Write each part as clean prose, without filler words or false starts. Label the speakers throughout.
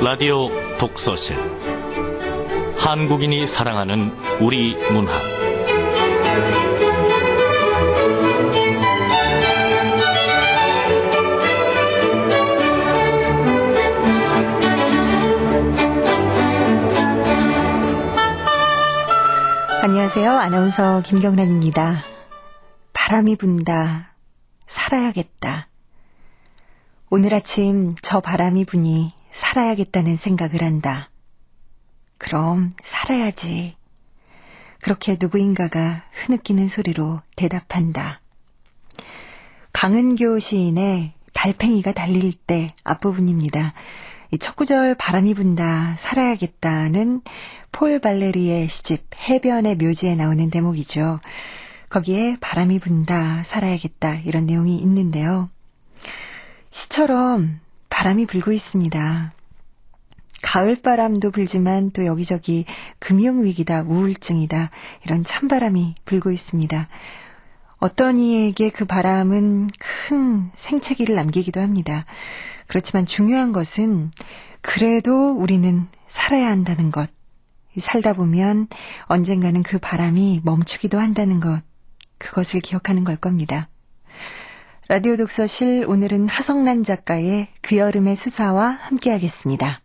Speaker 1: 라디오 독서실 한국인이 사랑하는 우리 문학
Speaker 2: 안녕하세요. 아나운서 김경란입니다. 바람이 분다. 살아야겠다. 오늘 아침 저 바람이 부니 살아야겠다는 생각을 한다. 그럼 살아야지. 그렇게 누구인가가 흐느끼는 소리로 대답한다. 강은교 시인의 달팽이가 달릴 때 앞부분입니다. 이 첫 구절 바람이 분다 살아야겠다는 폴 발레리의 시집 해변의 묘지에 나오는 대목이죠. 거기에 바람이 분다 살아야겠다 이런 내용이 있는데요. 시처럼 바람이 불고 있습니다. 가을바람도 불지만 또 여기저기 금융위기다 우울증이다 이런 찬바람이 불고 있습니다. 어떤 이에게 그 바람은 큰 생채기를 남기기도 합니다. 그렇지만 중요한 것은 그래도 우리는 살아야 한다는 것. 살다 보면 언젠가는 그 바람이 멈추기도 한다는 것. 그것을 기억하는 걸 겁니다. 라디오 독서실 오늘은 하성란 작가의 그 여름의 수사와 함께하겠습니다.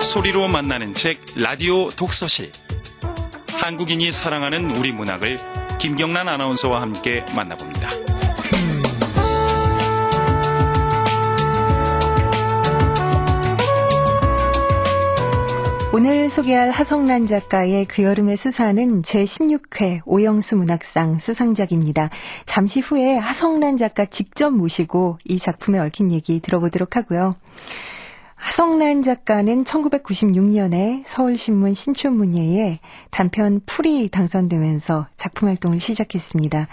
Speaker 3: 소리로 만나는 책 라디오 독서실. 한국인이 사랑하는 우리 문학을 김경란 아나운서와 함께 만나봅니다.
Speaker 2: 오늘 소개할 하성란 작가의 그 여름의 수사는 제16회 오영수 문학상 수상작입니다. 잠시 후에 하성란 작가 직접 모시고 이 작품에 얽힌 얘기 들어보도록 하고요. 하성란 작가는 1996년에 서울신문 신춘문예에 단편 풀이 당선되면서 작품 활동을 시작했습니다.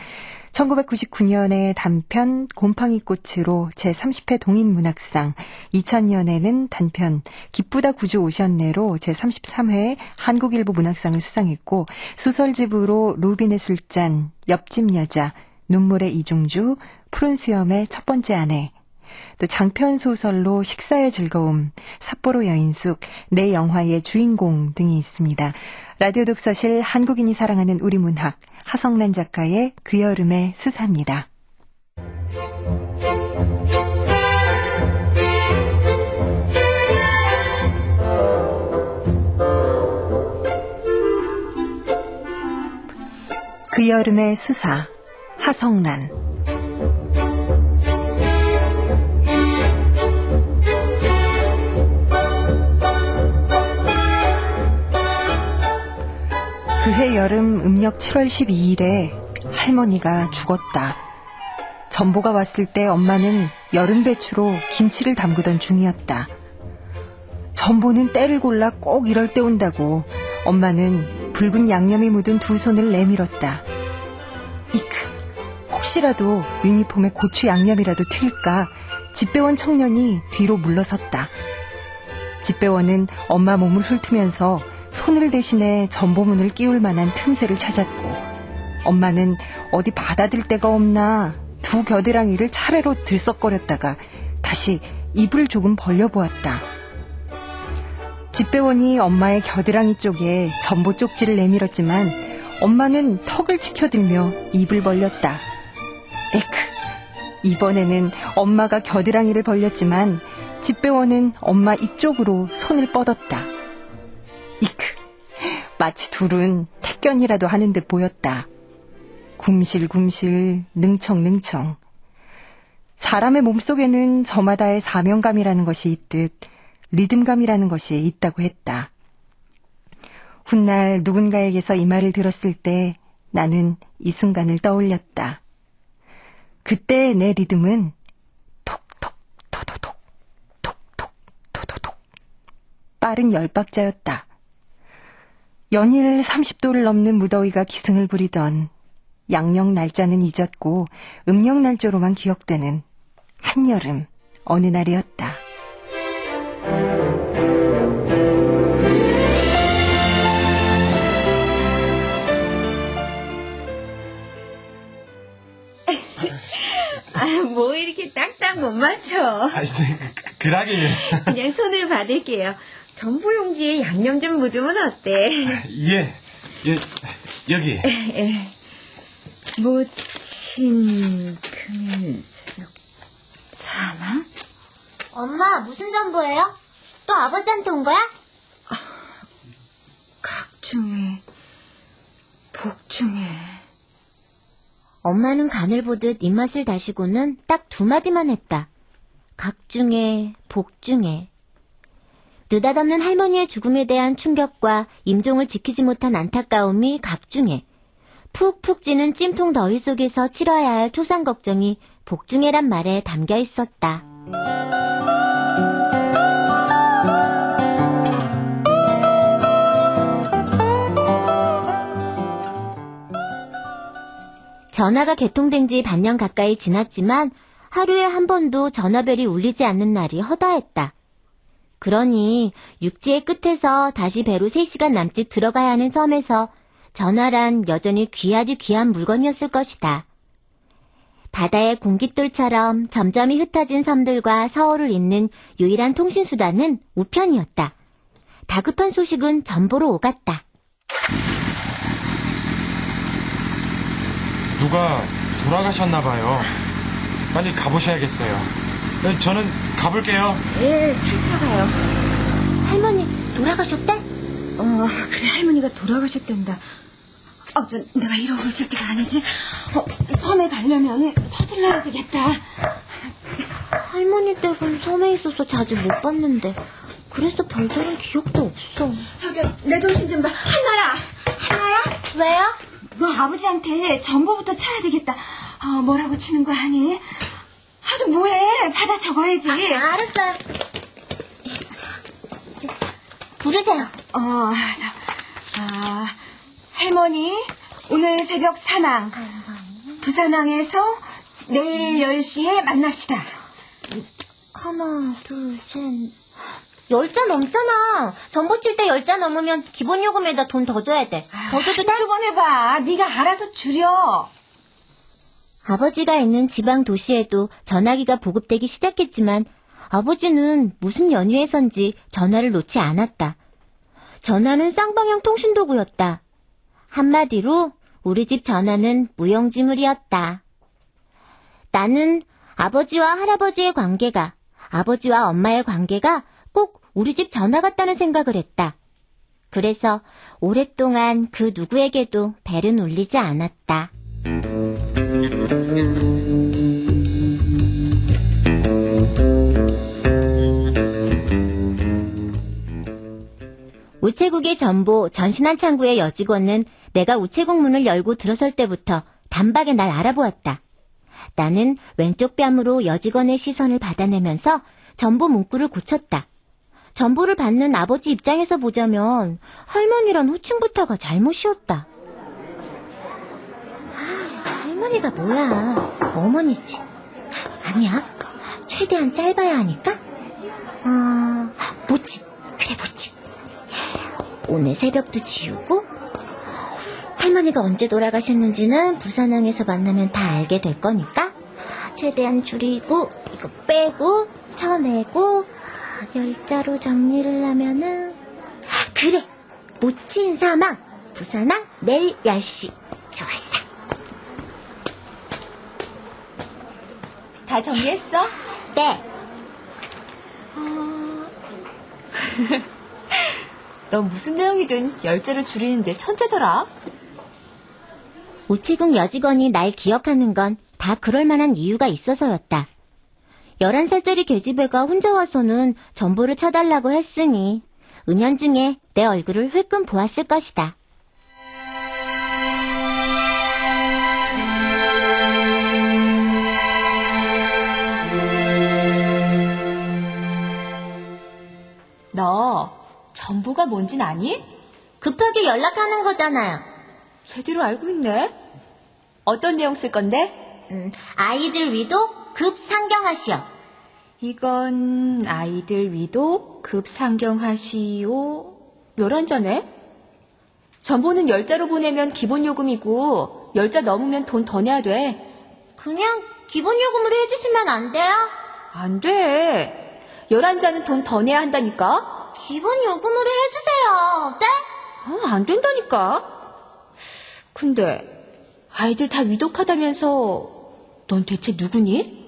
Speaker 2: 1999년에 단편 곰팡이꽃으로 제30회 동인문학상, 2000년에는 단편 기쁘다 구주 오셨네로 제33회 한국일보 문학상을 수상했고 소설집으로 루빈의 술잔, 옆집 여자, 눈물의 이중주, 푸른 수염의 첫 번째 아내, 또 장편 소설로 식사의 즐거움, 삿포로 여인숙, 내 영화의 주인공 등이 있습니다. 라디오 독서실 한국인이 사랑하는 우리 문학, 하성란 작가의 그 여름의 수사입니다. 그 여름의 수사, 하성란. 그해 여름 음력 7월 12일에 할머니가 죽었다. 전보가 왔을 때 엄마는 여름 배추로 김치를 담그던 중이었다. 전보는 때를 골라 꼭 이럴 때 온다고 엄마는 붉은 양념이 묻은 두 손을 내밀었다. 이크, 혹시라도 유니폼에 고추 양념이라도 튈까 집배원 청년이 뒤로 물러섰다. 집배원은 엄마 몸을 훑으면서 손을 대신해 전보문을 끼울 만한 틈새를 찾았고 엄마는 어디 받아들 데가 없나 두 겨드랑이를 차례로 들썩거렸다가 다시 입을 조금 벌려보았다. 집배원이 엄마의 겨드랑이 쪽에 전보 쪽지를 내밀었지만 엄마는 턱을 치켜들며 입을 벌렸다. 에크, 이번에는 엄마가 겨드랑이를 벌렸지만 집배원은 엄마 입 쪽으로 손을 뻗었다. 이크, 마치 둘은 택견이라도 하는 듯 보였다. 굼실굼실, 능청능청. 사람의 몸속에는 저마다의 사명감이라는 것이 있듯 리듬감이라는 것이 있다고 했다. 훗날 누군가에게서 이 말을 들었을 때 나는 이 순간을 떠올렸다. 그때 내 리듬은 톡톡 토도톡 톡톡 토도톡 빠른 10박자였다. 연일 30도를 넘는 무더위가 기승을 부리던 양력 날짜는 잊었고 음력 날짜로만 기억되는 한여름 어느 날이었다.
Speaker 4: 뭐 이렇게 딱딱 못 맞춰.
Speaker 5: 그러게.
Speaker 4: 그냥 손을 받을게요. 전보용지에 양념 좀 묻으면 어때?
Speaker 5: 예, 여기.
Speaker 4: 모친 금연수록 사망?
Speaker 6: 엄마, 무슨 전보예요? 또 아버지한테 온 거야?
Speaker 4: 각중에 복중에.
Speaker 6: 엄마는 간을 보듯 입맛을 다시고는 딱 2마디만 했다. 각중에, 복중에. 느닷없는 할머니의 죽음에 대한 충격과 임종을 지키지 못한 안타까움이 각중에. 푹푹 찌는 찜통 더위 속에서 치러야 할 초상 걱정이 복중에란 말에 담겨 있었다. 전화가 개통된 지 반년 가까이 지났지만 하루에 한 번도 전화벨이 울리지 않는 날이 허다했다. 그러니 육지의 끝에서 다시 배로 3시간 남짓 들어가야 하는 섬에서 전화란 여전히 귀하디 귀한 물건이었을 것이다. 바다의 공깃돌처럼 점점이 흩어진 섬들과 서울을 잇는 유일한 통신수단은 우편이었다. 다급한 소식은 전보로 오갔다.
Speaker 5: 누가 돌아가셨나 봐요. 빨리 가보셔야겠어요. 저는 가볼게요.
Speaker 4: 예, 살펴가요.
Speaker 6: 할머니 돌아가셨대?
Speaker 4: 그래, 할머니가 돌아가셨단다. 내가 이러고 있을 때가 아니지. 섬에 가려면 서둘러야 되겠다.
Speaker 6: 할머니 댁은 섬에 있어서 자주 못 봤는데 그래서 별다른 기억도 없어.
Speaker 4: 내 정신 좀 봐. 한나야!
Speaker 6: 왜요?
Speaker 4: 너 아버지한테 전보부터 쳐야 되겠다. 뭐라고 치는 거 아니? 좀 뭐해? 받아 적어야지.
Speaker 6: 알았어요. 부르세요.
Speaker 4: 할머니, 오늘 새벽 사망. 부산항에서 내일 10시에 만납시다.
Speaker 6: 하나, 둘, 셋. 10자 넘잖아. 전보 칠 때 10자 넘으면 기본 요금에다 돈 더 줘야 돼. 더 줘도 돼?
Speaker 4: 한두 번 해봐. 네가 알아서 줄여.
Speaker 6: 아버지가 있는 지방 도시에도 전화기가 보급되기 시작했지만 아버지는 무슨 연유에선지 전화를 놓지 않았다. 전화는 쌍방향 통신도구였다. 한마디로 우리 집 전화는 무용지물이었다. 나는 아버지와 할아버지의 관계가, 아버지와 엄마의 관계가 꼭 우리 집 전화 같다는 생각을 했다. 그래서 오랫동안 그 누구에게도 벨은 울리지 않았다. 우체국의 전보 전신한 창구의 여직원은 내가 우체국 문을 열고 들어설 때부터 단박에 날 알아보았다. 나는 왼쪽 뺨으로 여직원의 시선을 받아내면서 전보 문구를 고쳤다. 전보를 받는 아버지 입장에서 보자면 할머니란 호칭부터가 잘못이었다. 할머니가 뭐야? 어머니지. 아니야. 최대한 짧아야 하니까? 모찌. 그래, 모찌. 오늘 새벽도 지우고 할머니가 언제 돌아가셨는지는 부산항에서 만나면 다 알게 될 거니까 최대한 줄이고 이거 빼고 쳐내고 10자로 정리를 하면은 그래! 모친 사망 부산항 내일 10시. 좋았어.
Speaker 2: 다 정리했어?
Speaker 6: 네.
Speaker 2: 넌 무슨 내용이든 10자를 줄이는데 천재더라.
Speaker 6: 우체국 여직원이 날 기억하는 건 다 그럴 만한 이유가 있어서였다. 11살짜리 계집애가 혼자 와서는 전보를 쳐달라고 했으니 은연중에 내 얼굴을 흘끔 보았을 것이다.
Speaker 2: 너 전보가 뭔진 아니?
Speaker 6: 급하게 연락하는 거잖아요.
Speaker 2: 제대로 알고 있네. 어떤 내용 쓸 건데?
Speaker 6: 아이들 위도 급 상경하시오.
Speaker 2: 이건 아이들 위도 급 상경하시오. 묘란자네. 전보는 10자로 보내면 기본 요금이고 10자 넘으면 돈 더 내야 돼.
Speaker 6: 그냥 기본 요금으로 해주시면 안 돼요?
Speaker 7: 안 돼. 11잔은 돈 더 내야 한다니까?
Speaker 6: 기본 요금으로 해주세요. 네?
Speaker 7: 안 된다니까. 근데 아이들 다 위독하다면서 넌 대체 누구니?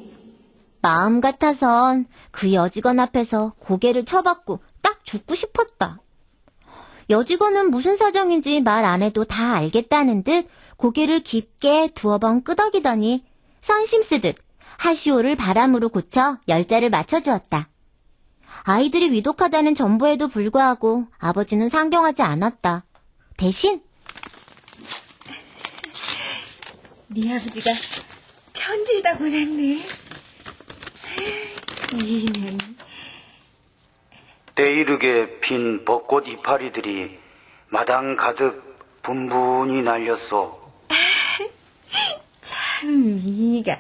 Speaker 6: 마음 같아선 그 여직원 앞에서 고개를 쳐받고 딱 죽고 싶었다. 여직원은 무슨 사정인지 말 안 해도 다 알겠다는 듯 고개를 깊게 두어 번 끄덕이더니 선심 쓰듯 하시오를 바람으로 고쳐 열자를 맞춰주었다. 아이들이 위독하다는 정보에도 불구하고 아버지는 상경하지 않았다. 대신
Speaker 4: 네 아버지가 편지를 다 보냈네. 이는
Speaker 8: 때이르게 핀 벚꽃 이파리들이 마당 가득 분분히 날렸소.
Speaker 4: 참 미가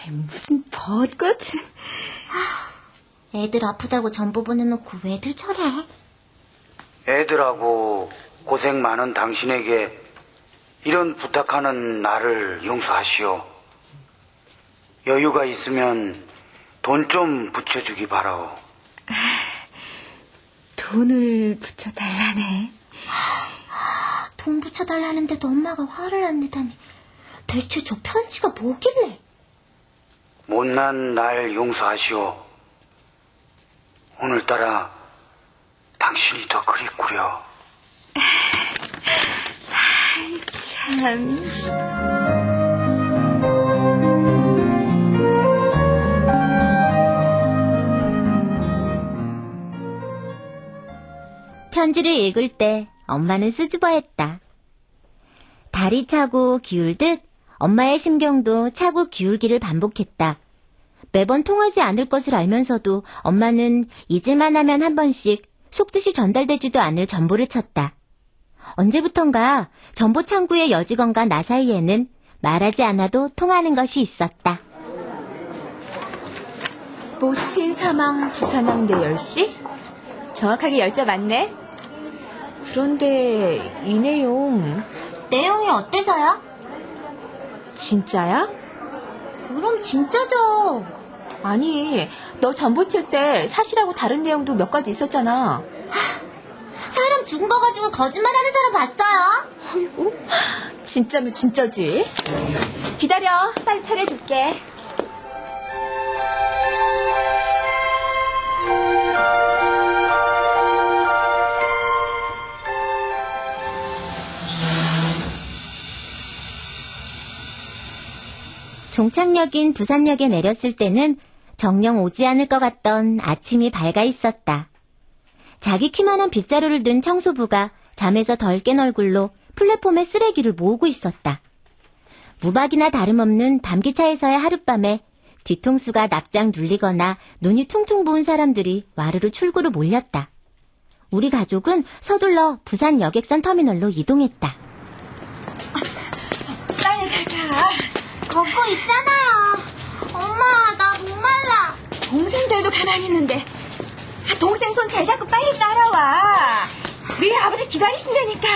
Speaker 4: 무슨 벚꽃은.
Speaker 6: 애들 아프다고 전보 보내놓고 왜들 저래?
Speaker 8: 애들하고 고생 많은 당신에게 이런 부탁하는 나를 용서하시오. 여유가 있으면 돈 좀 붙여주기 바라오.
Speaker 4: 돈을 붙여달라네.
Speaker 6: 돈 붙여달라는데도 엄마가 화를 안 내다니. 대체 저 편지가 뭐길래?
Speaker 8: 못난 날 용서하시오. 오늘따라 당신이 더 그립구려.
Speaker 4: 참.
Speaker 6: 편지를 읽을 때 엄마는 수줍어했다. 달이 차고 기울듯 엄마의 심경도 차고 기울기를 반복했다. 매번 통하지 않을 것을 알면서도 엄마는 잊을만 하면 한 번씩 속뜻이 전달되지도 않을 전보를 쳤다. 언제부턴가 전보 창구의 여직원과 나 사이에는 말하지 않아도 통하는 것이 있었다.
Speaker 7: 모친 사망 부산항 내 10시? 정확하게 열자 맞네? 그런데 이
Speaker 6: 내용이 어때서요?
Speaker 7: 진짜야?
Speaker 6: 그럼 진짜죠.
Speaker 7: 아니, 너 전보 칠 때 사실하고 다른 내용도 몇 가지 있었잖아.
Speaker 6: 사람 죽은 거 가지고 거짓말하는 사람 봤어요?
Speaker 7: 아이고, 진짜면 진짜지. 기다려, 빨리 차려줄게.
Speaker 6: 종착역인 부산역에 내렸을 때는 정녕 오지 않을 것 같던 아침이 밝아 있었다. 자기 키만한 빗자루를 든 청소부가 잠에서 덜 깬 얼굴로 플랫폼에 쓰레기를 모으고 있었다. 무박이나 다름없는 밤기차에서의 하룻밤에 뒤통수가 납작 눌리거나 눈이 퉁퉁 부은 사람들이 와르르 출구로 몰렸다. 우리 가족은 서둘러 부산 여객선 터미널로 이동했다.
Speaker 4: 빨리 가자.
Speaker 6: 걷고 있잖아요. 엄마, 나 목말라.
Speaker 4: 동생들도 가만히 있는데. 동생 손 잘 잡고 빨리 따라와. 네 아버지 기다리신다니까.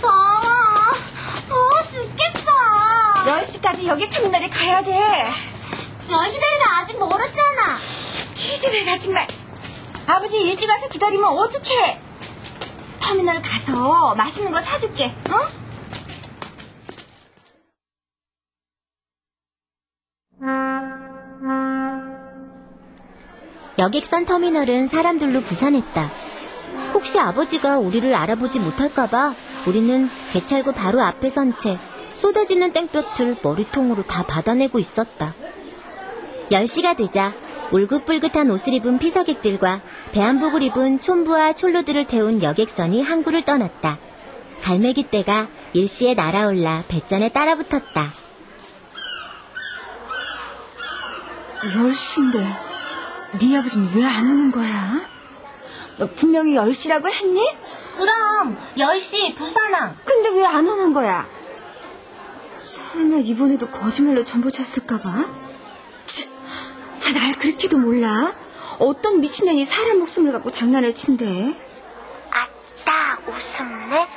Speaker 6: 더워 죽겠어.
Speaker 4: 10시까지 여객터미널에 가야 돼.
Speaker 6: 10시 되면 아직 멀었잖아.
Speaker 4: 기집애가 정말. 아버지 일찍 와서 기다리면 어떡해. 터미널 가서 맛있는 거 사줄게. 어?
Speaker 6: 여객선 터미널은 사람들로 부산했다. 혹시 아버지가 우리를 알아보지 못할까봐 우리는 개찰구 바로 앞에 선 채 쏟아지는 땡볕을 머리통으로 다 받아내고 있었다. 10시가 되자 울긋불긋한 옷을 입은 피서객들과 배한복을 입은 촌부와 촐로들을 태운 여객선이 항구를 떠났다. 갈매기 떼가 일시에 날아올라 배전에 따라붙었다.
Speaker 4: 10시인데 네 아버지는 왜 안 오는 거야? 너 분명히 10시라고 했니?
Speaker 6: 그럼 10시 부산항.
Speaker 4: 근데 왜 안 오는 거야? 설마 이번에도 거짓말로 전보 쳤을까 봐? 날 그렇게도 몰라? 어떤 미친년이 사람 목숨을 갖고 장난을 친대?
Speaker 6: 아따 웃음네?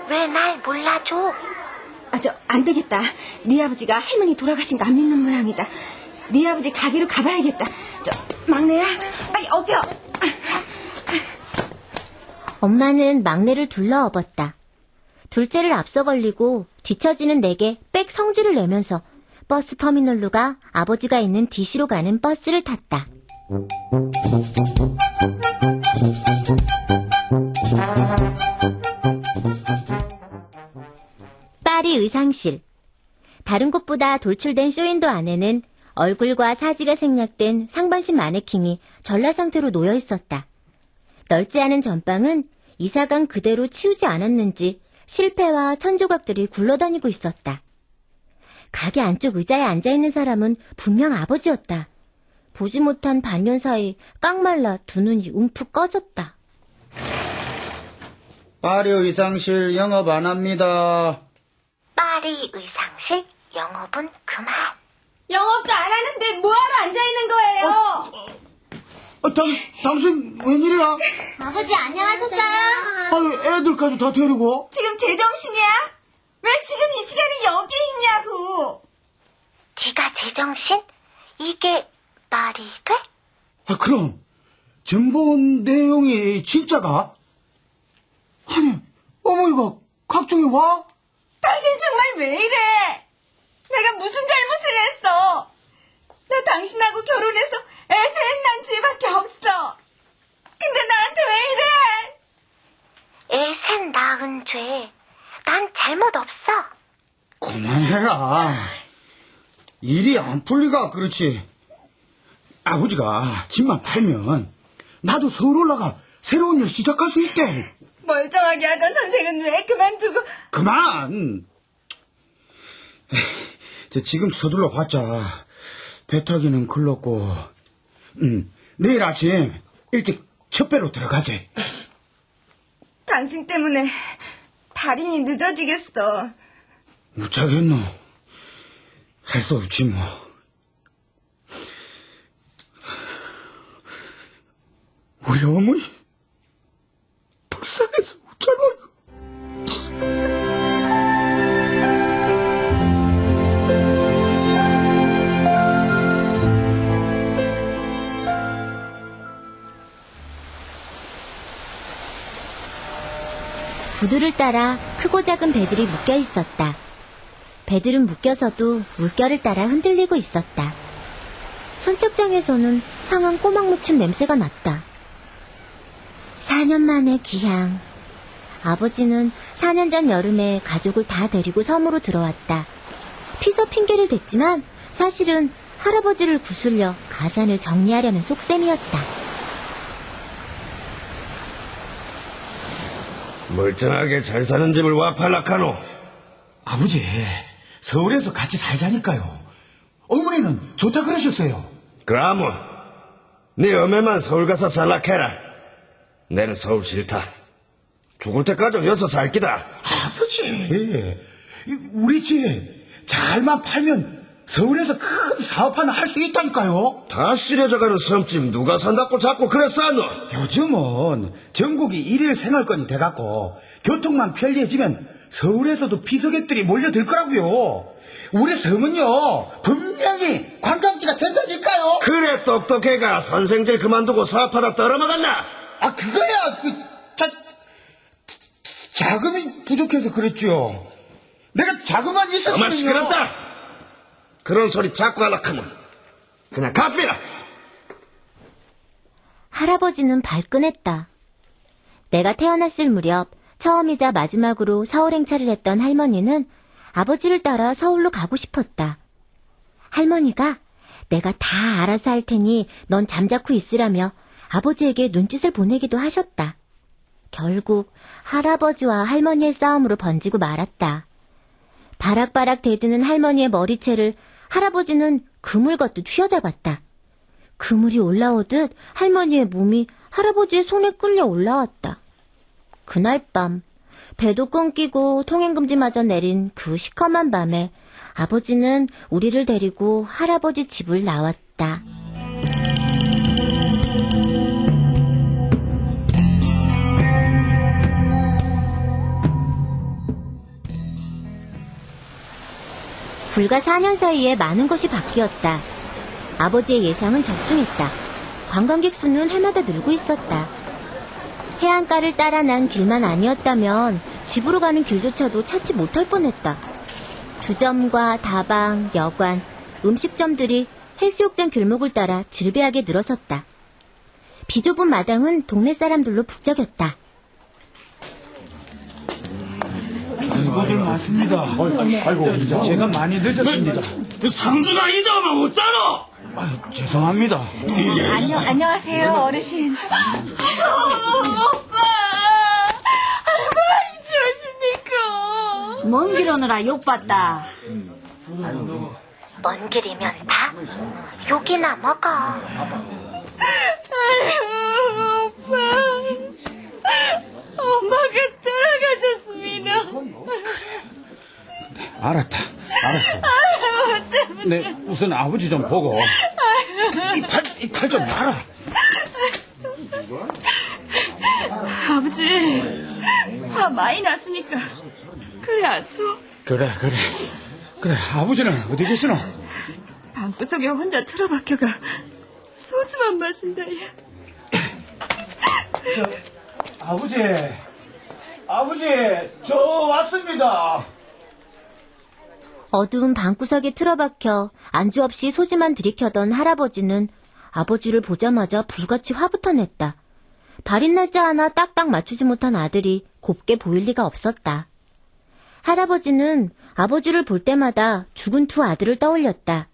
Speaker 6: 왜 날 몰라줘?
Speaker 4: 안 되겠다. 네 아버지가 할머니 돌아가신 거 안 믿는 모양이다. 네 아버지 가게로 가봐야겠다. 막내야, 빨리 업혀.
Speaker 6: 엄마는 막내를 둘러업었다. 둘째를 앞서 걸리고 뒤처지는 내게 빽 성질을 내면서 버스 터미널로 가 아버지가 있는 DC로 가는 버스를 탔다. 파리 의상실. 다른 곳보다 돌출된 쇼윈도 안에는 얼굴과 사지가 생략된 상반신 마네킹이 전라 상태로 놓여 있었다. 넓지 않은 전방은 이사간 그대로 치우지 않았는지 실패와 천조각들이 굴러다니고 있었다. 가게 안쪽 의자에 앉아있는 사람은 분명 아버지였다. 보지 못한 반년 사이 깡말라 두 눈이 움푹 꺼졌다.
Speaker 9: 파리 의상실 영업 안 합니다.
Speaker 6: 파리 의상실 영업은 그만.
Speaker 4: 영업도 안 하는데 뭐하러 앉아있는 거예요?
Speaker 9: 당신 웬일이야?
Speaker 6: 아버지 안녕하셨어요?
Speaker 9: 아유, 애들까지 다 데리고?
Speaker 4: 지금 제정신이야? 왜 지금 이 시간에 여기 있냐고.
Speaker 6: 네가 제정신? 이게 말이 돼?
Speaker 9: 그럼 정보원 내용이 진짜가? 아니, 어머니가 각종에 와?
Speaker 4: 당신 정말 왜 이래? 내가 무슨 잘못을 했어? 나 당신하고 결혼해서 애셋 난 죄밖에 없어. 근데 나한테 왜 이래?
Speaker 6: 애셋 낳은 죄. 난 잘못 없어.
Speaker 9: 그만해라. 일이 안 풀리가 그렇지. 아버지가 집만 팔면 나도 서울 올라가 새로운 일 시작할 수 있대.
Speaker 4: 멀쩡하게 하던 선생은 왜 그만두고.
Speaker 9: 그만. 지금 서둘러 봤자 배타기는 글렀고 내일 아침 일찍 첫 배로 들어가지.
Speaker 4: 당신 때문에 발인이 늦어지겠어.
Speaker 9: 무짜겠노. 할 수 없지 뭐. 우리 어머니 불쌍해서 웃잖아.
Speaker 6: 구두를 따라 크고 작은 배들이 묶여 있었다. 배들은 묶여서도 물결을 따라 흔들리고 있었다. 선착장에서는 상한 꼬막 무침 냄새가 났다. 4년 만에 귀향. 아버지는 4년 전 여름에 가족을 다 데리고 섬으로 들어왔다. 피서 핑계를 댔지만 사실은 할아버지를 구슬려 가산을 정리하려는 속셈이었다.
Speaker 10: 멀쩡하게 잘 사는 집을 와 팔락하노.
Speaker 9: 아버지, 서울에서 같이 살자니까요. 어머니는 좋다 그러셨어요.
Speaker 10: 그라모, 네 어매만 서울 가서 살락해라. 내는 서울 싫다. 죽을 때까지 여기서 살 기다.
Speaker 9: 아버지, 우리 집 잘만 팔면 서울에서 큰 사업 하나 할 수 있다니까요.
Speaker 10: 다 시려져가는 섬집 누가 산다고 자꾸 그랬어 너.
Speaker 9: 요즘은 전국이 일일 생활권이 돼갖고 교통만 편리해지면 서울에서도 비서객들이 몰려들 거라고요. 우리 섬은요 분명히 관광지가 된다니까요.
Speaker 10: 그래 똑똑해가 선생질 그만두고 사업하다 떨어먹었나?
Speaker 9: 그거야 자금이 부족해서 그랬죠. 내가 자금만 있었으면요.
Speaker 10: 정말 시끄럽다. 그런 소리 자꾸 하락하면 그냥 갚이라.
Speaker 6: 할아버지는 발끈했다. 내가 태어났을 무렵 처음이자 마지막으로 서울 행차를 했던 할머니는 아버지를 따라 서울로 가고 싶었다. 할머니가 내가 다 알아서 할 테니 넌 잠자코 있으라며 아버지에게 눈짓을 보내기도 하셨다. 결국 할아버지와 할머니의 싸움으로 번지고 말았다. 바락바락 대드는 할머니의 머리채를 할아버지는 그물 걷듯 휘어잡았다. 그물이 올라오듯 할머니의 몸이 할아버지의 손에 끌려 올라왔다. 그날 밤 배도 끊기고 통행금지마저 내린 그 시커먼 밤에 아버지는 우리를 데리고 할아버지 집을 나왔다. 불과 4년 사이에 많은 것이 바뀌었다. 아버지의 예상은 적중했다. 관광객 수는 해마다 늘고 있었다. 해안가를 따라 난 길만 아니었다면 집으로 가는 길조차도 찾지 못할 뻔했다. 주점과 다방, 여관, 음식점들이 해수욕장 길목을 따라 질비하게 늘어섰다. 비좁은 마당은 동네 사람들로 북적였다.
Speaker 9: 수고들 많습니다. 아이고, 제가 많이 늦었습니다.
Speaker 10: 상주가 잊어오면 어쩌노?
Speaker 9: 아유, 죄송합니다.
Speaker 7: 안녕하세요, 어르신. 오빠! 아이고, 이치우십니까?
Speaker 11: 먼 길 오느라 욕봤다.
Speaker 6: 먼 길이면 다 욕이나 먹어.
Speaker 7: 아이고, 오빠. 엄마가 돌아가셨습니다.
Speaker 9: 알았다. 네, 우선 아버지 좀 보고. 이 팔 좀 놔라.
Speaker 7: 아버지, 화 많이 났으니까 그래 안수.
Speaker 9: 그래. 아버지는 어디 계시노?
Speaker 7: 방구석에 혼자 틀어박혀가 소주만 마신다.
Speaker 9: 아버지, 저 왔습니다.
Speaker 6: 어두운 방구석에 틀어박혀 안주 없이 소지만 들이켜던 할아버지는 아버지를 보자마자 불같이 화부터 냈다. 발인 날짜 하나 딱딱 맞추지 못한 아들이 곱게 보일 리가 없었다. 할아버지는 아버지를 볼 때마다 죽은 두 아들을 떠올렸다.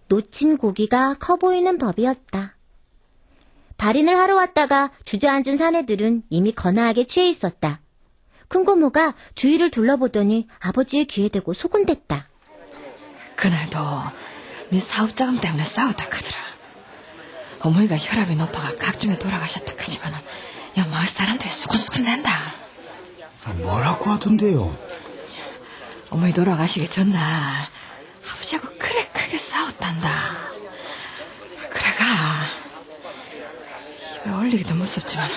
Speaker 6: 놓친 고기가 커 보이는 법이었다. 발인을 하러 왔다가 주저앉은 사내들은 이미 거나하게 취해 있었다. 큰고모가 주위를 둘러보더니 아버지의 귀에 대고 소곤댔다.
Speaker 7: 그날도 네 사업자금 때문에 싸웠다 카더라. 어머니가 혈압이 높아가 각중에 돌아가셨다 하지만은 야 마을 사람들이 수근수근 낸다.
Speaker 9: 뭐라고 하던데요?
Speaker 7: 어머니 돌아가시기 전날 아버지하고 그래 크게 싸웠단다. 그래가 입에 올리기도 무섭지만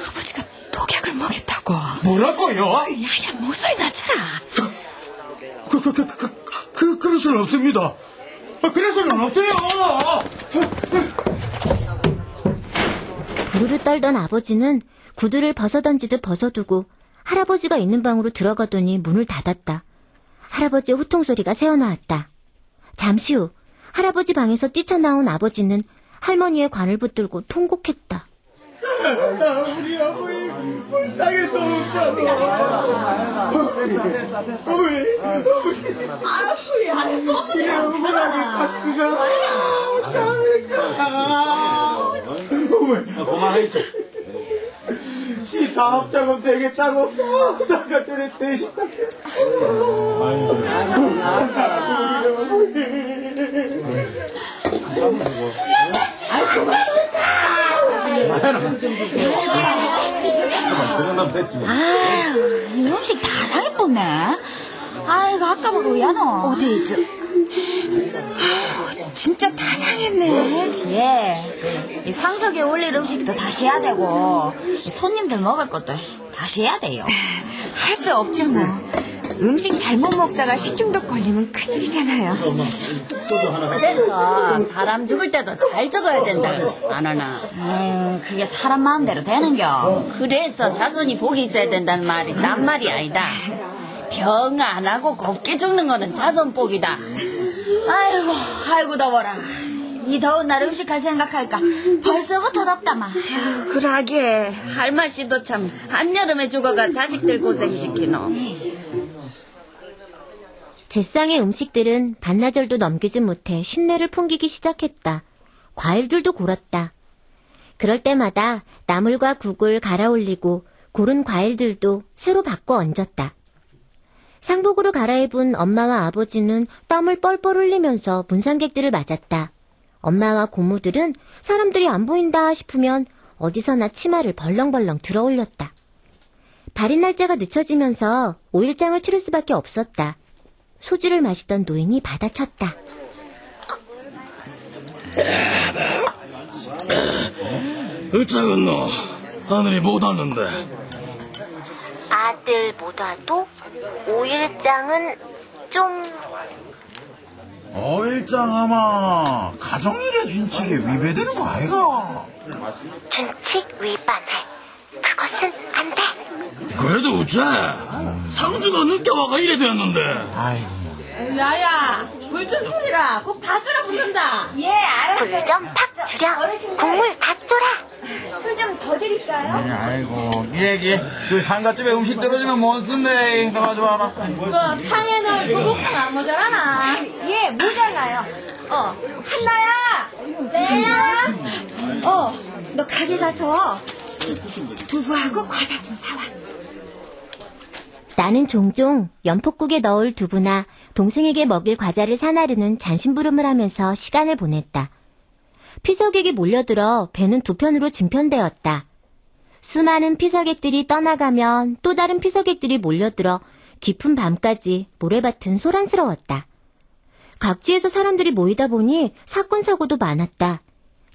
Speaker 7: 아버지가 독약을 먹였다고.
Speaker 9: 뭐라고요?
Speaker 7: 야야 목소리 낮춰라.
Speaker 9: 그럴 수는 없습니다. 그럴 수는 없어요.
Speaker 6: 부르르 떨던 아버지는 구두를 벗어던지듯 벗어두고 할아버지가 있는 방으로 들어가더니 문을 닫았다. 할아버지의 호통소리가 새어나왔다. 잠시 후 할아버지 방에서 뛰쳐나온 아버지는 할머니의 관을 붙들고 통곡했다.
Speaker 9: 우리 어머니 불쌍해서
Speaker 11: 우리 아들 소문이 안 들어나.
Speaker 9: 그만하이소. 지 사업자금 되겠다고 싸우다가 저래 대신다.
Speaker 11: 아유, 이 음식 다 상했겠네. 아이고, 아까 보고 왜 안 와?
Speaker 4: 어디 있죠? 진짜 다 상했네.
Speaker 11: 예. 이 상석에 올릴 음식도 다시 해야 되고, 이 손님들 먹을 것도 다시 해야 돼요.
Speaker 4: 할 수 없죠 뭐. 음식 잘못 먹다가 식중독 걸리면 큰일이잖아요.
Speaker 11: 그래서 사람 죽을 때도 잘 적어야 된다. 안 하나? 그게 사람 마음대로 되는겨. 그래서 자손이 복이 있어야 된다는 말이 딴 말이 아니다. 병 안 하고 곱게 죽는 거는 자손 복이다. 아이고 더워라. 이 더운 날 음식할 생각하니까 벌써부터 덥다마.
Speaker 12: 그러게 할머니도 참 한여름에 죽어가 자식들 고생시키노.
Speaker 6: 제상의 음식들은 반나절도 넘기지 못해 쉰내를 풍기기 시작했다. 과일들도 골았다. 그럴 때마다 나물과 국을 갈아 올리고 고른 과일들도 새로 바꿔 얹었다. 상복으로 갈아입은 엄마와 아버지는 땀을 뻘뻘 흘리면서 문상객들을 맞았다. 엄마와 고모들은 사람들이 안 보인다 싶으면 어디서나 치마를 벌렁벌렁 들어 올렸다. 발인 날짜가 늦춰지면서 5일장을 치를 수밖에 없었다. 소주를 마시던 노인이 받아쳤다.
Speaker 10: 어쩌겠노? 하늘이 못 왔는데.
Speaker 6: 아들 못 와도 5일장은 좀
Speaker 9: 일장 아마 가정일의 준칙에 위배되는 거 아이가?
Speaker 6: 준칙 위반해. 그것은 안 돼.
Speaker 13: 그래도 어째? 상주가 늦게 와가 이래 되었는데.
Speaker 9: 아이고.
Speaker 7: 야야, 불 좀 줄이라. 국 다 줄어 붙는다.
Speaker 6: 예, 알았어요. 불 좀 팍 줄여. 국물 다 쫄아.
Speaker 4: 술 좀 더 드릴까요?
Speaker 9: 아이고, 얘기. 그 상가집에 음식 떨어지면 못 쓴대. 너 가져와라.
Speaker 7: 탕에는 두부탕 안 모자라나?
Speaker 4: 예, 모자라요. 한나야!
Speaker 6: 네야.
Speaker 4: 너 가게 가서 두부하고 과자 좀 사와.
Speaker 6: 나는 종종 연폭국에 넣을 두부나 동생에게 먹일 과자를 사나르는 잔심부름을 하면서 시간을 보냈다. 피서객이 몰려들어 배는 두 편으로 증편되었다. 수많은 피서객들이 떠나가면 또 다른 피서객들이 몰려들어 깊은 밤까지 모래밭은 소란스러웠다. 각지에서 사람들이 모이다 보니 사건 사고도 많았다.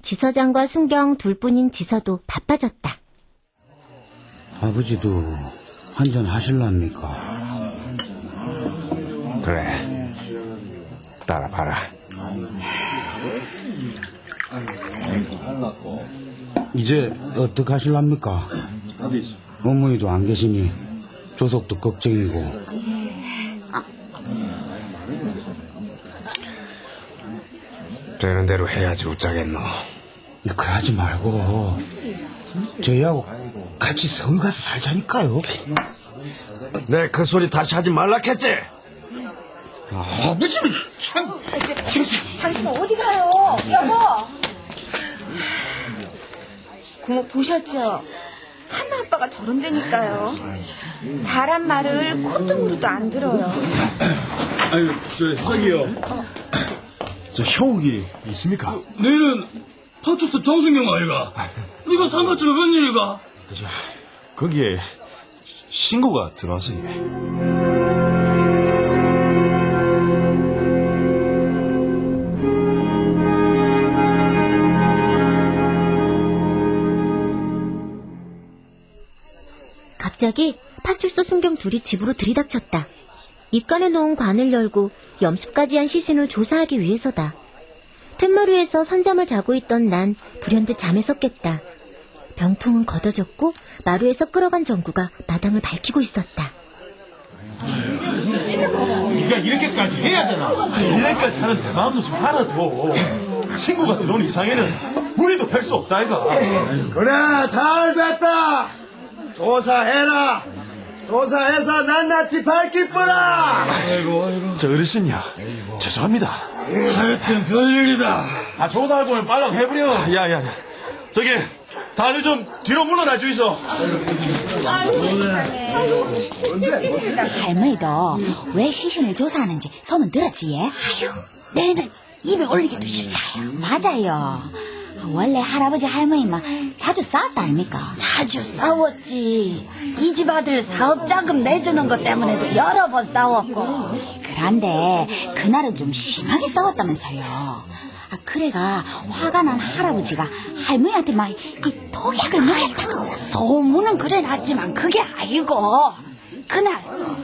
Speaker 6: 지서장과 순경 둘뿐인 지서도 바빠졌다.
Speaker 9: 아버지도 한잔 하실랍니까?
Speaker 10: 그래, 따라봐라.
Speaker 9: 이제 어떡하실랍니까? 어머니도 안 계시니 조석도 걱정이고.
Speaker 10: 되는 대로 해야지 웃자겠노.
Speaker 9: 그러지 말고 저희하고 같이 서울 가서 살자니까요.
Speaker 10: 내 그 소리 다시 하지 말라했지.
Speaker 9: 아버지는 참.
Speaker 4: 당신 어디 가요? 여보! 고모 보셨죠? 한나 아빠가 저런 데니까요. 사람 말을 콧등으로도 안 들어요.
Speaker 13: 아유, 저기요. 저 형욱이 있습니까? 너희는 파출소 정승경 아이가? 이거 상가집에 웬일이가? 거기에 신고가 들어와서.
Speaker 6: 갑자기 파출소 순경 둘이 집으로 들이닥쳤다. 입간에 놓은 관을 열고 염습까지 한 시신을 조사하기 위해서다. 툇마루에서 선잠을 자고 있던 난 불현듯 잠에 섰겠다. 병풍은 걷어졌고 마루에서 끌어간 전구가 마당을 밝히고 있었다.
Speaker 13: 네가 이렇게까지 해야잖아. 이래까지 하는 대마음도 좀 하나 더. 친구가 들어온 이상에는 우리도 뵐 수 없다 이가.
Speaker 10: 그래, 잘 됐다. 조사해라. 조사해서 낱낱이 밝힐 거라.
Speaker 13: 아이고. 저 어르신이야. 죄송합니다. 하여튼 별일이다.
Speaker 9: 조사할 거면 빨랑 해버려.
Speaker 13: 야야. 저기 다들 좀 뒤로 물러나 주이소.
Speaker 11: 할머니도 왜 시신을 조사하는지 소문 들었지? 아유, 내는 입에 올리기도 싫다요. 맞아요. 원래 할아버지 할머니만 자주 싸웠다 아닙니까?
Speaker 12: 자주 싸웠지. 이 집 아들 사업자금 내주는 것 때문에도 여러 번 싸웠고.
Speaker 11: 그런데 그날은 좀 심하게 싸웠다면서요. 그래가 화가 난 할아버지가 할머니한테 막 독약을 먹였다고.
Speaker 12: 소문은 그래 놨지만 그게 아니고, 그날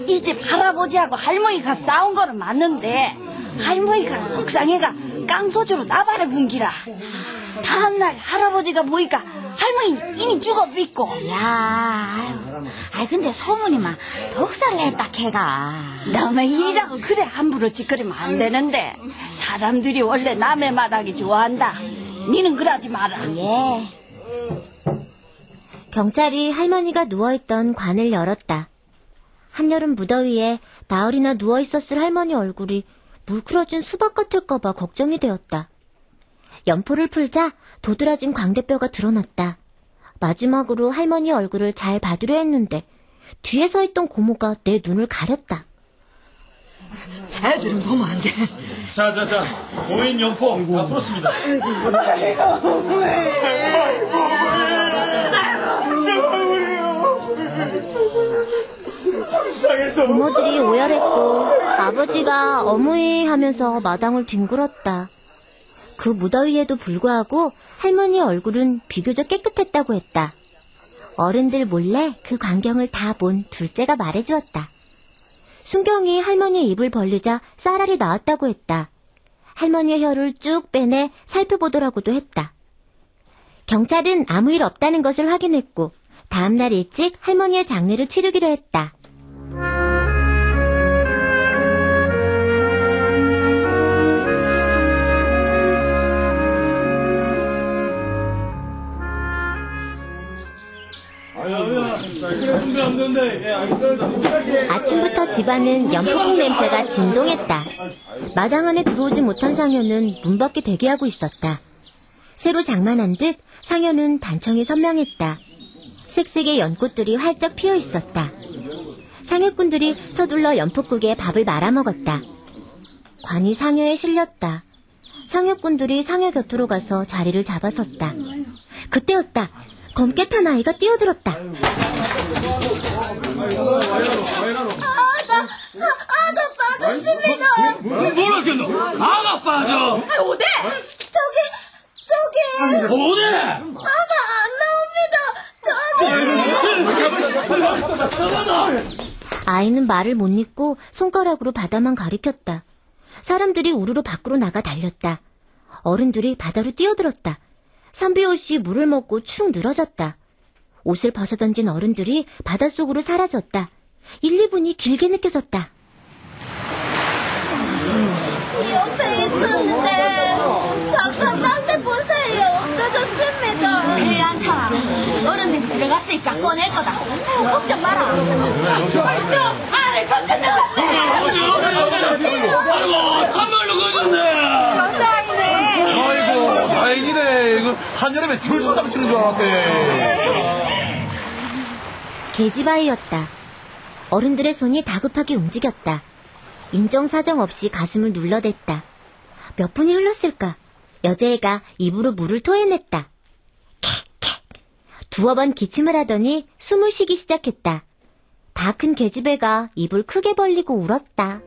Speaker 12: 이 집 할아버지하고 할머니가 싸운 거는 맞는데 할머니가 속상해가 깡소주로 나발을 분기라. 다음날 할아버지가 보니까 할머니는 이미 죽어 믿고.
Speaker 11: 야, 근데 소문이 막 독살을 했다 걔가.
Speaker 12: 남의 일이라고 그래 함부로 짓거리면 안 되는데 사람들이 원래 남의 말하기 좋아한다. 니는 그러지 마라.
Speaker 11: 예.
Speaker 6: 경찰이 할머니가 누워있던 관을 열었다. 한여름 무더위에 나흘이나 누워있었을 할머니 얼굴이 물크러진 수박 같을까봐 걱정이 되었다. 연포를 풀자 도드라진 광대뼈가 드러났다. 마지막으로 할머니 얼굴을 잘 봐두려 했는데 뒤에 서 있던 고모가 내 눈을 가렸다.
Speaker 7: 애들은 보면 안 돼.
Speaker 13: 자, 고인 연포 다 풀었습니다.
Speaker 6: 고모들이 오열했고 아버지가 어무이 하면서 마당을 뒹굴었다. 그 무더위에도 불구하고 할머니 얼굴은 비교적 깨끗했다고 했다. 어른들 몰래 그 광경을 다 본 둘째가 말해주었다. 순경이 할머니 입을 벌리자 쌀알이 나왔다고 했다. 할머니의 혀를 쭉 빼내 살펴보더라고도 했다. 경찰은 아무 일 없다는 것을 확인했고 다음날 일찍 할머니의 장례를 치르기로 했다. 아침부터 집안은 연포국 냄새가 진동했다. 마당 안에 들어오지 못한 상여는 문 밖에 대기하고 있었다. 새로 장만한 듯 상여는 단청이 선명했다. 색색의 연꽃들이 활짝 피어 있었다. 상여꾼들이 서둘러 연포국에 밥을 말아먹었다. 관이 상여에 실렸다. 상여꾼들이 상여 곁으로 가서 자리를 잡아섰다. 그때였다. 검게 탄 아이가 뛰어들었다.
Speaker 14: 아가 빠졌습니다.
Speaker 15: 뭐라겠노? 아가 빠져.
Speaker 14: 어디? 저기.
Speaker 15: 어디?
Speaker 14: 아가 안 나옵니다. 저기.
Speaker 6: 아이는 말을 못 잇고 손가락으로 바다만 가리켰다. 사람들이 우르르 밖으로 나가 달렸다. 어른들이 바다로 뛰어들었다. 산비옷이 물을 먹고 축 늘어졌다. 옷을 벗어던진 어른들이 바닷속으로 사라졌다. 1, 2분이 길게 느껴졌다.
Speaker 14: 옆에 있었는데 잠깐 딴 데 본 사이에 없어졌습니다.
Speaker 12: 대안타. 어른들이 들어갔으니까 꺼낼 거다. 걱정 마라.
Speaker 14: 아래 건졌네.
Speaker 15: 아이고 참말로 거졌네.
Speaker 14: 여자아이네.
Speaker 13: 아이고 다행이네. 이거 한여름에 줄서 잡치는 줄 알았대.
Speaker 6: 계집아이였다. 어른들의 손이 다급하게 움직였다. 인정사정 없이 가슴을 눌러댔다. 몇 분이 흘렀을까? 여자애가 입으로 물을 토해냈다. 캬캬. 두어 번 기침을 하더니 숨을 쉬기 시작했다. 다 큰 계집애가 입을 크게 벌리고 울었다.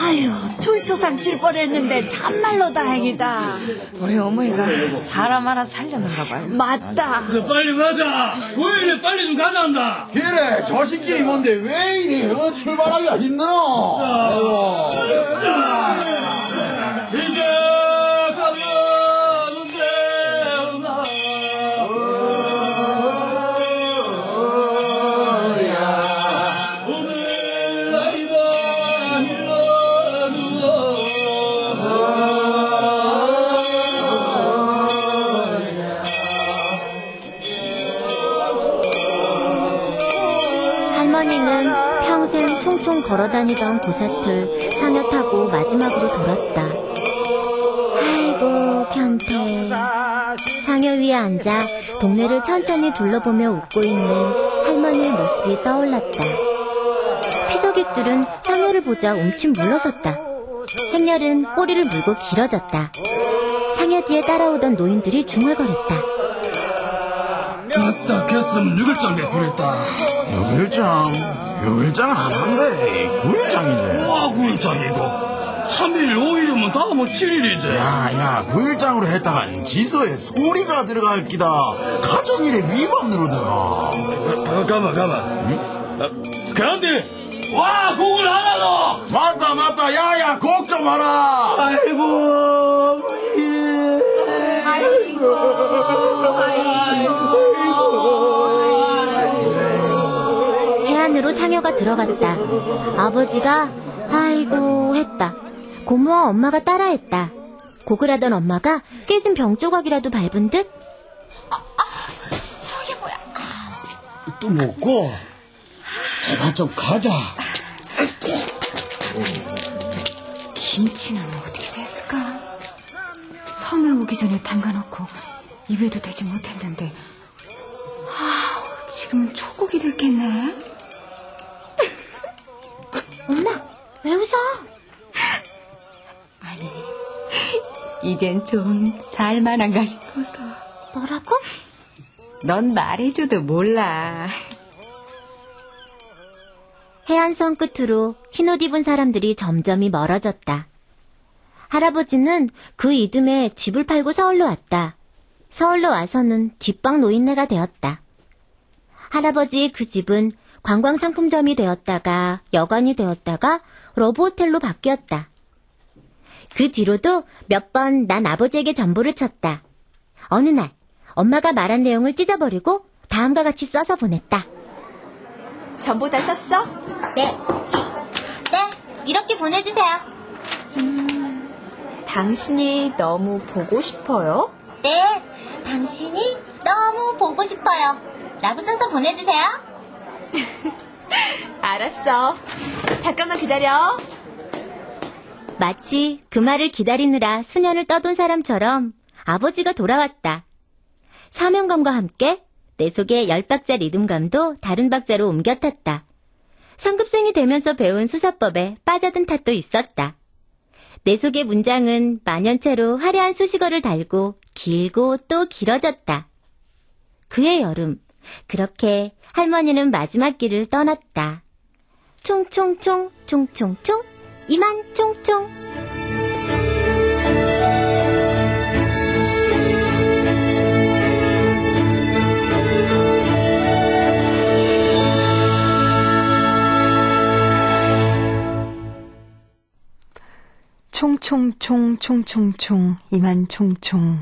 Speaker 12: 아유, 줄초상 칠 뻔했는데 참말로 다행이다.
Speaker 7: 우리 어머니가 사람 하나 살렸는가 봐요.
Speaker 12: 맞다.
Speaker 15: 빨리 가자. 고일에 빨리 좀 가자 한다.
Speaker 13: 그래 자식끼리 뭔데 왜 이리 출발하기가 힘들어.
Speaker 15: 이제 가면은데나 오늘 날이다
Speaker 6: 할머니는 평생 총총 걸어다니던 고사틀 상여 타고 마지막으로 돌았다. 아이고 변태. 상여 위에 앉아 동네를 천천히 둘러보며 웃고 있는 할머니의 모습이 떠올랐다. 피서객들은 상여를 보자 움침 물러섰다. 행렬은 꼬리를 물고 길어졌다. 상여 뒤에 따라오던 노인들이 중얼거렸다.
Speaker 15: 아따 겠으면 6일장에 구렸다.
Speaker 13: 6일장은 안 한대. 9일장이지.
Speaker 15: 와 9일장이고 3일 5일이면 다음은 7일이지.
Speaker 13: 야 9일장으로 했다간 지서에 소리가 들어갈 기다. 가정일에 위반으로 들어가.
Speaker 15: 가만 응? 그런데 와 곡을 하나 더.
Speaker 13: 맞다 야야 곡 좀 하라.
Speaker 15: 아이고
Speaker 6: 해안으로 상여가 들어갔다. 아버지가 아이고 했다. 고모와 엄마가 따라했다. 곡을 하던 엄마가 깨진 병 조각이라도 밟은 듯.
Speaker 14: 이게 뭐야?
Speaker 13: 또 먹고 제발 좀 가자.
Speaker 4: 김치는 어떻게 됐을까? 섬에 오기 전에 담가놓고 입에도 대지 못했는데 지금은 초국이 됐겠네.
Speaker 6: 엄마 왜 웃어?
Speaker 4: 아니 이젠 좀 살만한가 싶어서.
Speaker 6: 뭐라고?
Speaker 4: 넌 말해줘도 몰라.
Speaker 6: 해안선 끝으로 흰옷 입은 사람들이 점점이 멀어졌다. 할아버지는 그 이듬해 집을 팔고 서울로 왔다. 서울로 와서는 뒷방 노인네가 되었다. 할아버지의 그 집은 관광상품점이 되었다가 여관이 되었다가 러브호텔로 바뀌었다. 그 뒤로도 몇 번 난 아버지에게 전보를 쳤다. 어느 날 엄마가 말한 내용을 찢어버리고 다음과 같이 써서 보냈다.
Speaker 2: 전보 다 썼어?
Speaker 6: 네. 이렇게 보내주세요.
Speaker 2: 당신이 너무 보고 싶어요?
Speaker 6: 네, 당신이 너무 보고 싶어요. 라고 써서 보내주세요.
Speaker 2: 알았어. 잠깐만 기다려.
Speaker 6: 마치 그 말을 기다리느라 수년을 떠돈 사람처럼 아버지가 돌아왔다. 사명감과 함께 내 속의 10박자 리듬감도 다른 박자로 옮겨 탔다. 상급생이 되면서 배운 수사법에 빠져든 탓도 있었다. 내 속의 문장은 만연체로 화려한 수식어를 달고 길고 또 길어졌다. 그해 여름, 그렇게 할머니는 마지막 길을 떠났다. 총총총, 총총총, 이만 총총.
Speaker 2: 총총총 총총총 이만 총총.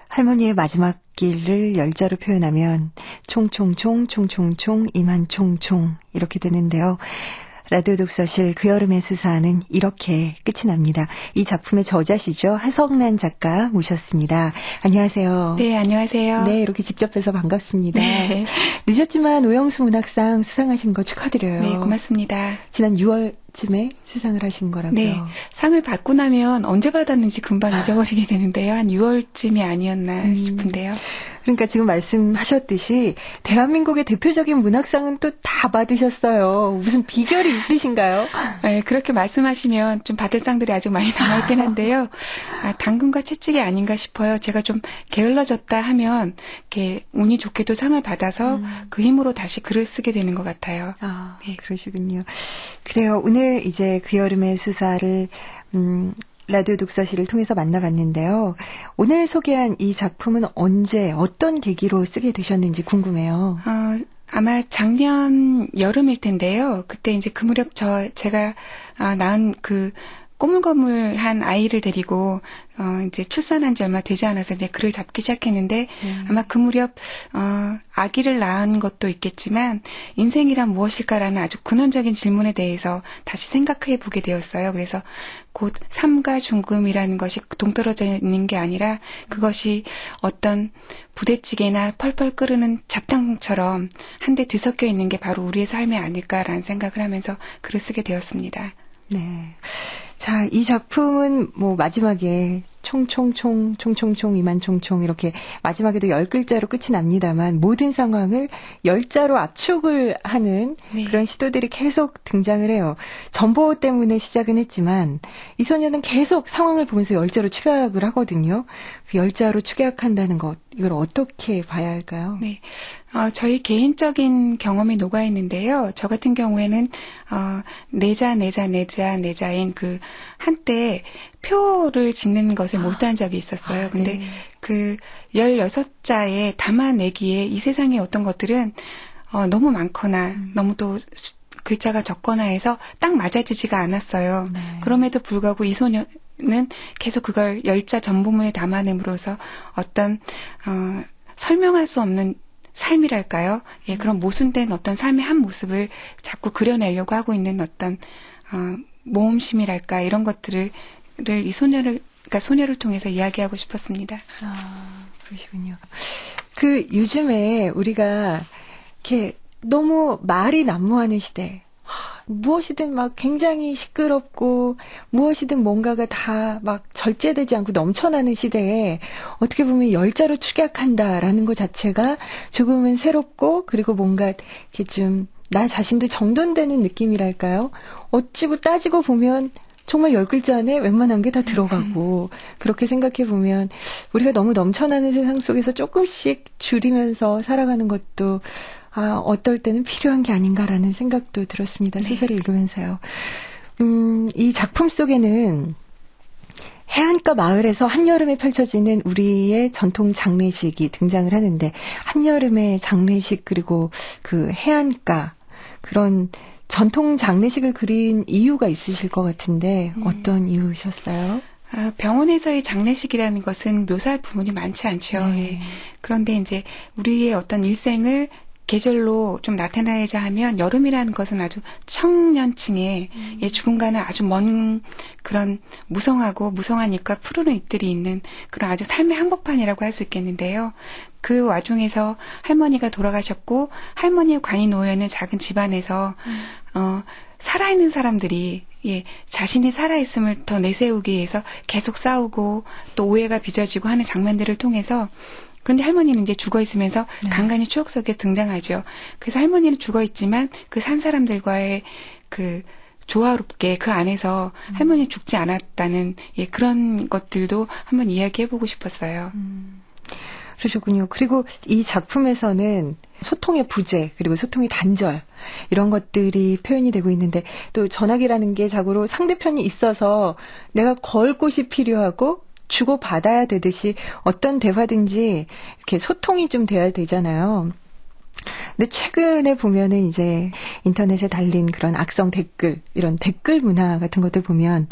Speaker 2: 할머니의 마지막 길을 열자로 표현하면 총총총 총총총 이만 총총 이렇게 되는데요. 라디오 독서실 그 여름의 수사는 이렇게 끝이 납니다. 이 작품의 저자시죠. 하성란 작가 모셨습니다. 안녕하세요.
Speaker 16: 네, 안녕하세요.
Speaker 2: 네, 이렇게 직접 뵈서 반갑습니다.
Speaker 16: 네.
Speaker 2: 늦었지만 오영수 문학상 수상하신 거 축하드려요.
Speaker 16: 네, 고맙습니다.
Speaker 2: 지난 6월쯤에 수상을 하신 거라고요.
Speaker 16: 네, 상을 받고 나면 언제 받았는지 금방 잊어버리게 되는데요. 한 6월쯤이 아니었나 싶은데요.
Speaker 2: 그러니까 지금 말씀하셨듯이 대한민국의 대표적인 문학상은 또 다 받으셨어요. 무슨 비결이 있으신가요?
Speaker 16: 네, 그렇게 말씀하시면 좀 받을 상들이 아직 많이 남아있긴 한데요. 당근과 채찍이 아닌가 싶어요. 제가 좀 게을러졌다 하면 이렇게 운이 좋게도 상을 받아서 그 힘으로 다시 글을 쓰게 되는 것 같아요.
Speaker 2: 아, 네. 그러시군요. 그래요. 오늘 이제 그 여름의 수사를 라디오 독서실을 통해서 만나봤는데요. 오늘 소개한 이 작품은 언제 어떤 계기로 쓰게 되셨는지 궁금해요.
Speaker 16: 아마 작년 여름일 텐데요. 그때 이제 그 무렵 제가 낳은 그 꼬물꼬물한 아이를 데리고 이제 출산한 지 얼마 되지 않아서 이제 글을 잡기 시작했는데 아마 그 무렵 아기를 낳은 것도 있겠지만 인생이란 무엇일까라는 아주 근원적인 질문에 대해서 다시 생각해 보게 되었어요. 그래서 곧 삶과 죽음이라는 것이 동떨어져 있는 게 아니라 그것이 어떤 부대찌개나 펄펄 끓는 잡탕처럼 한데 뒤섞여 있는 게 바로 우리의 삶이 아닐까라는 생각을 하면서 글을 쓰게 되었습니다.
Speaker 2: 네. 자, 이 작품은 뭐 마지막에 총총총, 총총총, 이만 총총 이렇게 마지막에도 10글자로 끝이 납니다만 모든 상황을 10자로 압축을 하는 그런 시도들이 계속 등장을 해요. 전보 때문에 시작은 했지만 이 소녀는 계속 상황을 보면서 10자로 축약을 하거든요. 그 10자로 축약한다는 것, 이걸 어떻게 봐야 할까요?
Speaker 16: 네. 저희 개인적인 경험이 녹아 있는데요. 저 같은 경우에는 내자인 그 한때 표를 짓는 것에 몰두한 적이 있었어요. 근데 그 16자에 담아내기에 이 세상의 어떤 것들은 너무 많거나 너무 또 글자가 적거나 해서 딱 맞아지지가 않았어요. 네. 그럼에도 불구하고 이 소녀는 계속 그걸 10자 전부문에 담아냄으로써 어떤 설명할 수 없는 삶이랄까요? 예, 그런 모순된 어떤 삶의 한 모습을 자꾸 그려내려고 하고 있는 어떤 모험심이랄까 이런 것들을 이 소녀를 통해서 이야기하고 싶었습니다.
Speaker 2: 그러시군요. 그 요즘에 우리가 이렇게 너무 말이 난무하는 시대. 무엇이든 막 굉장히 시끄럽고 무엇이든 뭔가가 다 막 절제되지 않고 넘쳐나는 시대에 어떻게 보면 10자로 축약한다라는 것 자체가 조금은 새롭고 그리고 뭔가 이렇게 좀 나 자신도 정돈되는 느낌이랄까요? 어찌고 따지고 보면 정말 10글자 안에 웬만한 게 다 들어가고 그렇게 생각해 보면 우리가 너무 넘쳐나는 세상 속에서 조금씩 줄이면서 살아가는 것도 어떨 때는 필요한 게 아닌가라는 생각도 들었습니다. 소설을 읽으면서요. 이 작품 속에는 해안가 마을에서 한여름에 펼쳐지는 우리의 전통 장례식이 등장을 하는데 한여름의 장례식 그리고 그 해안가 그런 전통 장례식을 그린 이유가 있으실 것 같은데 어떤 이유셨어요?
Speaker 16: 병원에서의 장례식이라는 것은 묘사할 부분이 많지 않죠. 예. 그런데 이제 우리의 어떤 일생을 계절로 좀 나타내자 하면 여름이라는 것은 아주 청년층의 죽음과는 아주 먼 그런 무성한 잎과 푸르른 잎들이 있는 그런 아주 삶의 한복판이라고 할 수 있겠는데요. 그 와중에서 할머니가 돌아가셨고 할머니의 관이 놓여있는 작은 집안에서 살아있는 사람들이 자신이 살아있음을 더 내세우기 위해서 계속 싸우고 또 오해가 빚어지고 하는 장면들을 통해서 그런데 할머니는 이제 죽어 있으면서 간간히 추억 속에 등장하죠. 그래서 할머니는 죽어 있지만 그 산 사람들과의 그 조화롭게 그 안에서 할머니 죽지 않았다는 그런 것들도 한번 이야기해보고 싶었어요.
Speaker 2: 그러셨군요. 그리고 이 작품에서는 소통의 부재 그리고 소통의 단절 이런 것들이 표현이 되고 있는데 또 전화기라는 게 자고로 상대편이 있어서 내가 걸 곳이 필요하고 주고받아야 되듯이 어떤 대화든지 이렇게 소통이 좀 돼야 되잖아요. 근데 최근에 보면은 이제 인터넷에 달린 그런 악성 댓글, 이런 댓글 문화 같은 것들 보면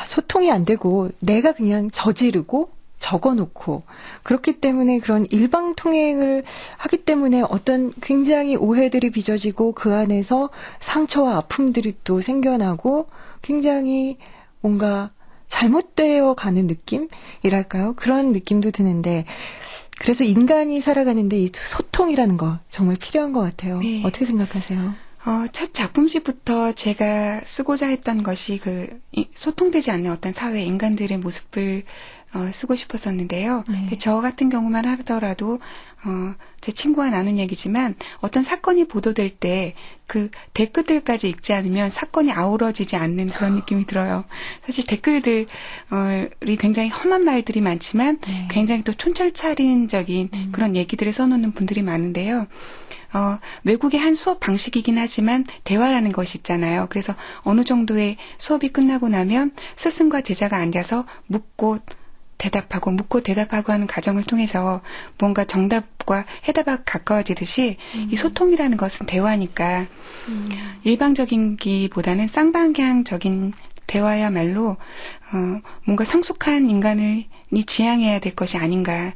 Speaker 2: 소통이 안 되고 내가 그냥 저지르고 적어놓고 그렇기 때문에 그런 일방통행을 하기 때문에 어떤 굉장히 오해들이 빚어지고 그 안에서 상처와 아픔들이 또 생겨나고 굉장히 뭔가 잘못되어 가는 느낌이랄까요? 그런 느낌도 드는데 그래서 인간이 살아가는데 이 소통이라는 거 정말 필요한 것 같아요. 네. 어떻게 생각하세요?
Speaker 16: 첫 작품 시부터 제가 쓰고자 했던 것이 소통되지 않는 어떤 사회 인간들의 모습을 쓰고 싶었었는데요.
Speaker 2: 네.
Speaker 16: 저 같은 경우만 하더라도 제 친구와 나눈 얘기지만 어떤 사건이 보도될 때 그 댓글들까지 읽지 않으면 사건이 아우러지지 않는 그런 느낌이 들어요. 사실 댓글들이 굉장히 험한 말들이 많지만 굉장히 또 촌철살인적인 그런 얘기들을 써놓는 분들이 많은데요. 외국의 한 수업 방식이긴 하지만 대화라는 것이 있잖아요. 그래서 어느 정도의 수업이 끝나고 나면 스승과 제자가 앉아서 묻고 대답하고 하는 과정을 통해서 뭔가 정답과 해답과 가까워지듯이 이 소통이라는 것은 대화니까 일방적인기보다는 쌍방향적인 대화야말로 뭔가 성숙한 인간이 지향해야 될 것이 아닌가.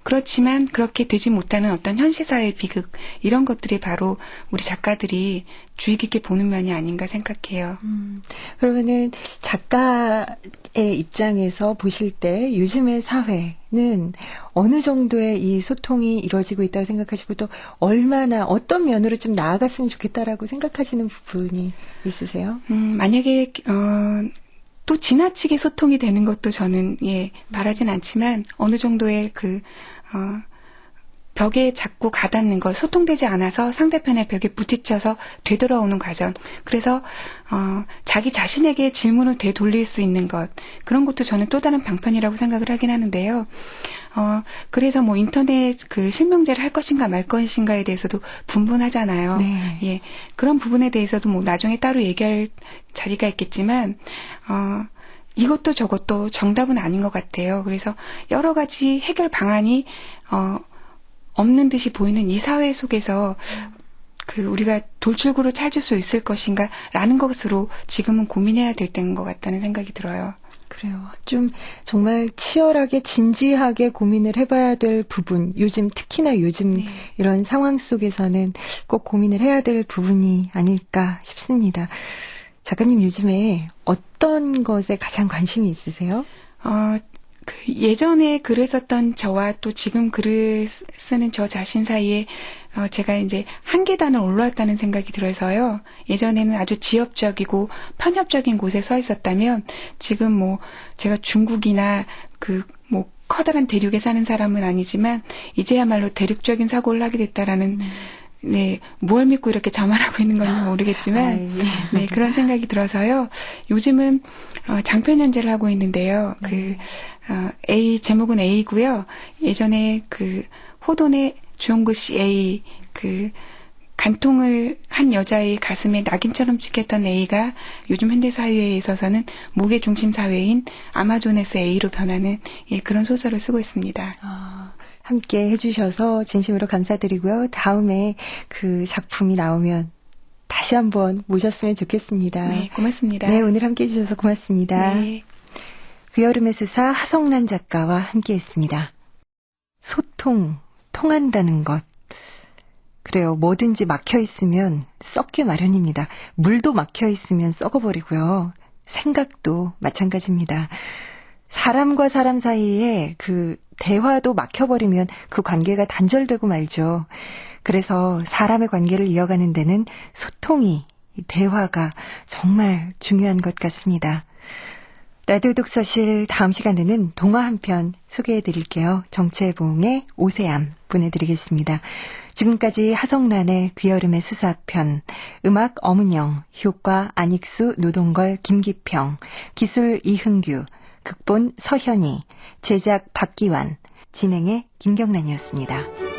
Speaker 16: 그렇지만 그렇게 되지 못하는 어떤 현실사회의 비극 이런 것들이 바로 우리 작가들이 주의 깊게 보는 면이 아닌가 생각해요.
Speaker 2: 그러면은 작가의 입장에서 보실 때 요즘의 사회는 어느 정도의 이 소통이 이루어지고 있다고 생각하시고 또 얼마나 어떤 면으로 좀 나아갔으면 좋겠다라고 생각하시는 부분이 있으세요?
Speaker 16: 만약에 또 지나치게 소통이 되는 것도 저는 바라진 않지만 어느 정도의 벽에 자꾸 가닿는 것, 소통되지 않아서 상대편의 벽에 부딪혀서 되돌아오는 과정. 그래서 자기 자신에게 질문을 되돌릴 수 있는 것. 그런 것도 저는 또 다른 방편이라고 생각을 하긴 하는데요. 그래서 뭐 인터넷 실명제를 할 것인가 말 것인가에 대해서도 분분하잖아요.
Speaker 2: 네.
Speaker 16: 예. 그런 부분에 대해서도 뭐 나중에 따로 얘기할 자리가 있겠지만, 이것도 저것도 정답은 아닌 것 같아요. 그래서 여러 가지 해결 방안이, 없는 듯이 보이는 이 사회 속에서 우리가 돌출구를 찾을 수 있을 것인가 라는 것으로 지금은 고민해야 될 때인 것 같다는 생각이 들어요.
Speaker 2: 그래요. 좀 정말 치열하게 진지하게 고민을 해봐야 될 부분, 특히나 요즘 이런 상황 속에서는 꼭 고민을 해야 될 부분이 아닐까 싶습니다. 작가님 요즘에 어떤 것에 가장 관심이 있으세요?
Speaker 16: 예전에 글을 썼던 저와 또 지금 글을 쓰는 저 자신 사이에 제가 이제 한 계단을 올라왔다는 생각이 들어서요. 예전에는 아주 지역적이고 편협적인 곳에 서 있었다면 지금 뭐 제가 중국이나 커다란 대륙에 사는 사람은 아니지만 이제야말로 대륙적인 사고를 하게 됐다라는 무얼 믿고 이렇게 자만하고 있는 건지 모르겠지만, 그런 생각이 들어서요. 요즘은, 장편 연재를 하고 있는데요. 제목은 A고요. 예전에 호돈의 주홍글씨 A, 간통을 한 여자의 가슴에 낙인처럼 찍혔던 A가 요즘 현대사회에 있어서는 무게중심 사회인 아마존에서 A로 변하는 그런 소설을 쓰고 있습니다.
Speaker 2: 함께 해주셔서 진심으로 감사드리고요. 다음에 그 작품이 나오면 다시 한번 모셨으면 좋겠습니다.
Speaker 16: 네, 고맙습니다.
Speaker 2: 네, 오늘 함께 해주셔서 고맙습니다.
Speaker 16: 네.
Speaker 2: 그 여름의 수사 하성란 작가와 함께했습니다. 소통, 통한다는 것. 그래요. 뭐든지 막혀있으면 썩기 마련입니다. 물도 막혀있으면 썩어버리고요. 생각도 마찬가지입니다. 사람과 사람 사이에 그 대화도 막혀버리면 그 관계가 단절되고 말죠. 그래서 사람의 관계를 이어가는 데는 소통이, 대화가 정말 중요한 것 같습니다. 라디오 독서실 다음 시간에는 동화 한 편 소개해드릴게요. 정체봉의 오세암 보내드리겠습니다. 지금까지 하성란의 그 여름의 수사편, 음악 엄은영, 효과 안익수, 노동걸, 김기평, 기술 이흥규, 극본 서현이, 제작 박기환, 진행의 김경란이었습니다.